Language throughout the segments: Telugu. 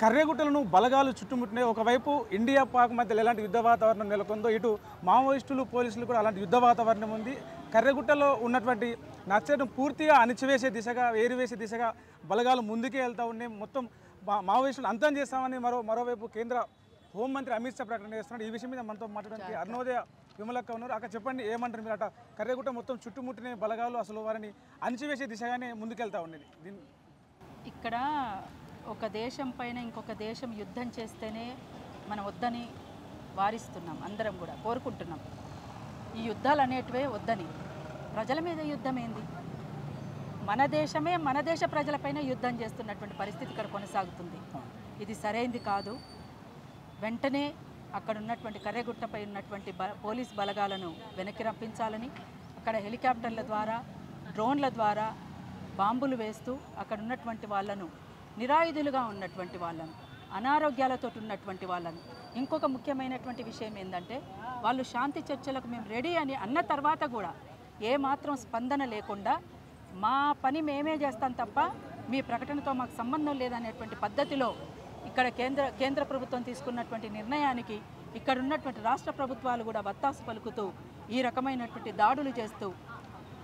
కర్రెగుట్టలను బలగాలు చుట్టుముట్టినాయి. ఒకవైపు ఇండియా పాక్ మధ్యలో ఎలాంటి యుద్ధ వాతావరణం నెలకొందో ఇటు మావోయిస్టులు పోలీసులు కూడా అలాంటి యుద్ధ వాతావరణం ఉంది. కర్రెగుట్టలో ఉన్నటువంటి నక్సలైట్ను పూర్తిగా అణిచివేసే దిశగా ఏరివేసే దిశగా బలగాలు ముందుకే వెళ్తూ ఉన్నాయి. మొత్తం మావోయిస్టులు అంతం చేస్తామని మరోవైపు కేంద్ర హోంమంత్రి అమిత్ షా ప్రకటన చేస్తున్నాడు. ఈ విషయం మీద మనతో మాట్లాడడానికి అరుణోదయ విమలక్క ఉన్నారు. అక్కడ చెప్పండి, ఏమంటారు మీరు? అట కర్రెగుట్ట మొత్తం చుట్టుముట్టిన బలగాలు అసలు వారిని అణిచివేసే దిశగానే ముందుకెళ్తా ఉండేది. ఇక్కడ ఒక దేశం పైన ఇంకొక దేశం యుద్ధం చేస్తేనే మనం వద్దని వారిస్తున్నాం, అందరం కూడా కోరుకుంటున్నాం. ఈ యుద్ధాలు అనేటివే వద్దని. ప్రజల మీద యుద్ధం ఏంది? మన దేశమే మన దేశ ప్రజలపైన యుద్ధం చేస్తున్నటువంటి పరిస్థితి ఇక్కడ కొనసాగుతుంది. ఇది సరైంది కాదు. వెంటనే అక్కడ ఉన్నటువంటి కర్రెగుట్టపై ఉన్నటువంటి పోలీస్ బలగాలను వెనక్కి రప్పించాలని, అక్కడ హెలికాప్టర్ల ద్వారా డ్రోన్ల ద్వారా బాంబులు వేస్తూ అక్కడ ఉన్నటువంటి వాళ్ళను, నిరాయుధులుగా ఉన్నటువంటి వాళ్ళను, అనారోగ్యాలతో ఉన్నటువంటి వాళ్ళను. ఇంకొక ముఖ్యమైనటువంటి విషయం ఏంటంటే, వాళ్ళు శాంతి చర్చలకు మేము రెడీ అని అన్న తర్వాత కూడా ఏమాత్రం స్పందన లేకుండా మా పని మేమే చేస్తాం తప్ప మీ ప్రకటనతో మాకు సంబంధం లేదనేటువంటి పద్ధతిలో ఇక్కడ కేంద్ర ప్రభుత్వం తీసుకున్నటువంటి నిర్ణయానికి ఇక్కడ ఉన్నటువంటి రాష్ట్ర ప్రభుత్వాలు కూడా వత్తాసు పలుకుతూ ఈ రకమైనటువంటి దాడులు చేస్తూ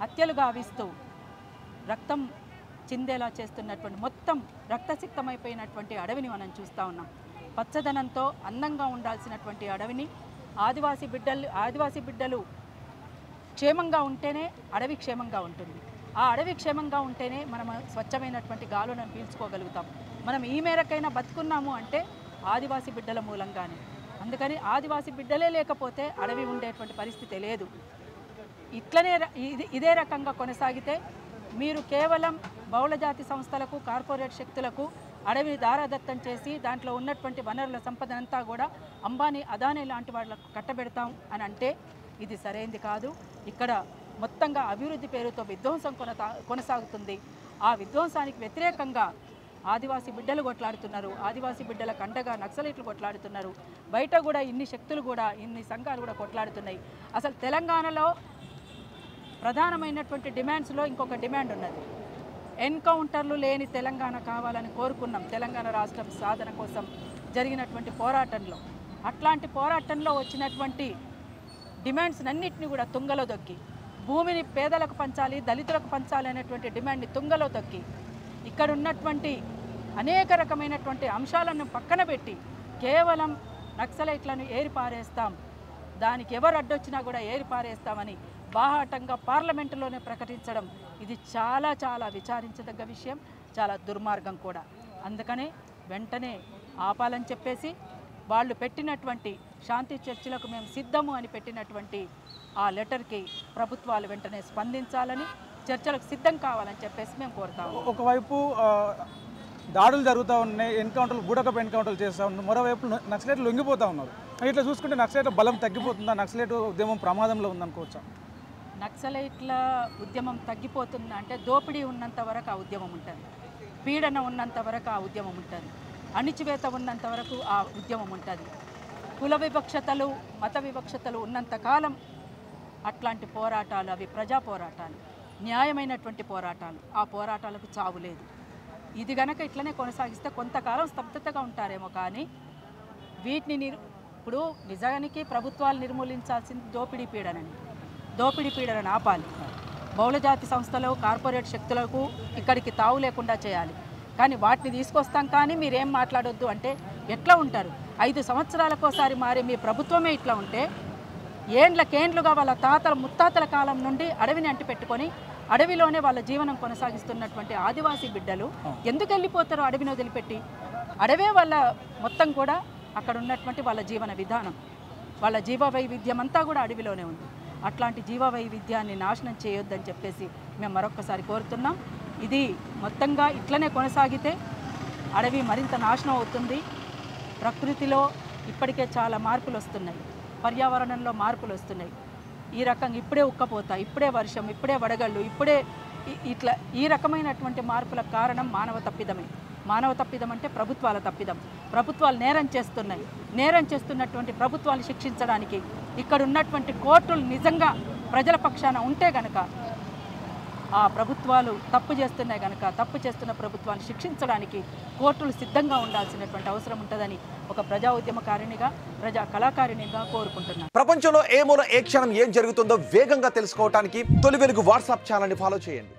హత్యలు గావిస్తూ రక్తం చిందేలా చేస్తున్నటువంటి మొత్తం రక్తసిక్తమైపోయినటువంటి అడవిని మనం చూస్తూ ఉన్నాం. పచ్చదనంతో అందంగా ఉండాల్సినటువంటి అడవిని ఆదివాసీ బిడ్డలు క్షేమంగా ఉంటేనే అడవి క్షేమంగా ఉంటుంది. ఆ అడవి క్షేమంగా ఉంటేనే మనం స్వచ్ఛమైనటువంటి గాలులను పీల్చుకోగలుగుతాం. మనం ఈ మేరకైనా బతుకున్నాము అంటే ఆదివాసీ బిడ్డల మూలంగానే. అందుకని ఆదివాసీ బిడ్డలే లేకపోతే అడవి ఉండేటువంటి పరిస్థితి లేదు. ఇట్లనే ఇదే రకంగా కొనసాగితే మీరు కేవలం బహుళజాతి సంస్థలకు, కార్పొరేట్ శక్తులకు అడవిని దారాదత్తం చేసి దాంట్లో ఉన్నటువంటి వనరుల సంపదనంతా కూడా అంబానీ, అదానీ లాంటి వాళ్ళకు కట్టబెడతాం అని అంటే ఇది సరైంది కాదు. ఇక్కడ మొత్తంగా అభివృద్ధి పేరుతో విధ్వంసం కొనసాగుతుంది. ఆ విధ్వంసానికి వ్యతిరేకంగా ఆదివాసీ బిడ్డలు కొట్లాడుతున్నారు. ఆదివాసీ బిడ్డలకు అండగా నక్సలైట్లు కొట్లాడుతున్నారు. బయట కూడా ఇన్ని శక్తులు కూడా, ఇన్ని సంఘాలు కూడా కొట్లాడుతున్నాయి. అసలు తెలంగాణలో ప్రధానమైనటువంటి డిమాండ్స్లో ఇంకొక డిమాండ్ ఉన్నది. ఎన్కౌంటర్లు లేని తెలంగాణ కావాలని కోరుకున్నాం తెలంగాణ రాష్ట్రం సాధన కోసం జరిగినటువంటి పోరాటంలో. అట్లాంటి పోరాటంలో వచ్చినటువంటి డిమాండ్స్ అన్నింటినీ కూడా తుంగలో దొక్కి, భూమిని పేదలకు పంచాలి, దళితులకు పంచాలి అనేటువంటి డిమాండ్ని తుంగలో దొక్కి, ఇక్కడ ఉన్నటువంటి అనేక రకమైనటువంటి అంశాలను పక్కన పెట్టి కేవలం నక్సలైట్లను ఏరిపారేస్తాం, దానికి ఎవరు అడ్డొచ్చినా కూడా ఏరిపారేస్తామని బాహాటంగా పార్లమెంటులోనే ప్రకటించడం ఇది చాలా చాలా విచారించదగ్గ విషయం, చాలా దుర్మార్గం కూడా. అందుకనే వెంటనే ఆపాలని చెప్పేసి వాళ్ళు పెట్టినటువంటి శాంతి చర్చలకు మేము సిద్ధము అని పెట్టినటువంటి ఆ లెటర్కి ప్రభుత్వాలు వెంటనే స్పందించాలని, చర్చలకు సిద్ధం కావాలని చెప్పేసి మేము కోరుతాము. ఒకవైపు దాడులు జరుగుతూ ఉన్నాయి, ఎన్కౌంటర్లు బూడకపు ఎన్కౌంటర్లు చేస్తూ ఉన్నారు, మరోవైపు నక్సలైట్లు లొంగిపోతూ ఉన్నారు. ఇట్లా చూసుకుంటే నక్సలైట్ల బలం తగ్గిపోతుందా? నక్సలైట్ ఉద్యమం ప్రమాదంలో ఉందనుకోవచ్చా? నక్సలైట్ల ఉద్యమం తగ్గిపోతుందా అంటే, దోపిడీ ఉన్నంత వరకు ఆ ఉద్యమం ఉంటుంది, పీడన ఉన్నంత వరకు ఆ ఉద్యమం ఉంటుంది, అణిచివేత ఉన్నంత వరకు ఆ ఉద్యమం ఉంటుంది. కుల వివక్షతలు, మత వివక్షతలు ఉన్నంతకాలం అట్లాంటి పోరాటాలు అవి ప్రజా పోరాటాలు, న్యాయమైనటువంటి పోరాటాలు. ఆ పోరాటాలకు చావు లేదు. ఇది గనక ఇట్లనే కొనసాగిస్తే కొంతకాలం స్తబ్దతగా ఉంటారేమో, కానీ వీటిని ఇప్పుడు నిజానికి ప్రభుత్వాలు నిర్మూలించాల్సింది దోపిడీ పీడనని ఆపాలి. బహుళజాతి సంస్థలు, కార్పొరేట్ శక్తులకు ఇక్కడికి తావు లేకుండా చేయాలి. కానీ వాటిని తీసుకొస్తాం కానీ మీరేం మాట్లాడొద్దు అంటే ఎట్లా ఉంటారు? 5 సంవత్సరాలకోసారి మారే మీ ప్రభుత్వమే ఇట్లా ఉంటే, ఏండ్లకేండ్లుగా వాళ్ళ తాతల ముత్తాతల కాలం నుండి అడవిని అంటిపెట్టుకొని అడవిలోనే వాళ్ళ జీవనం కొనసాగిస్తున్నటువంటి ఆదివాసీ బిడ్డలు ఎందుకు వెళ్ళిపోతారు అడవిని వదిలిపెట్టి? అడవే వాళ్ళ మొత్తం కూడా అక్కడ ఉన్నటువంటి వాళ్ళ జీవన విధానం, వాళ్ళ జీవ వైవిధ్యం అంతా కూడా అడవిలోనే ఉంది. అట్లాంటి జీవ వైవిధ్యాన్ని నాశనం చేయొద్దని చెప్పేసి మేము మరొక్కసారి కోరుతున్నాం. ఇది మొత్తంగా ఇట్లనే కొనసాగితే అడవి మరింత నాశనం అవుతుంది. ప్రకృతిలో ఇప్పటికే చాలా మార్పులు వస్తున్నాయి, పర్యావరణంలో మార్పులు వస్తున్నాయి. ఈ రకంగా ఇప్పుడే ఉక్కపోత, ఇప్పుడే వర్షం, ఇప్పుడే వడగళ్ళు, ఇప్పుడే ఇట్లా ఈ రకమైనటువంటి మార్పులకు కారణం మానవ తప్పిదమే. మానవ తప్పిదం అంటే ప్రభుత్వాల తప్పిదం. ప్రభుత్వాలు నేరం చేస్తున్నాయి. నేరం చేస్తున్నటువంటి ప్రభుత్వాలు శిక్షించడానికి ఇక్కడ ఉన్నటువంటి కోర్టులు నిజంగా ప్రజల పక్షాన ఉంటే గనక ఆ ప్రభుత్వాలు తప్పు చేస్తున్నాయి కనుక తప్పు చేస్తున్న ప్రభుత్వాన్ని శిక్షించడానికి కోర్టులు సిద్ధంగా ఉండాల్సినటువంటి అవసరం ఉంటుందని ఒక ప్రజా ఉద్యమకారిణిగా ప్రజా కళాకారిణిగా కోరుకుంటున్నాను. ప్రపంచంలో ఏ మూల ఏ క్షణం ఏం జరుగుతుందో వేగంగా తెలుసుకోవడానికి తొలి వెలుగు వాట్సాప్ ఛానల్ని ఫాలో చేయండి.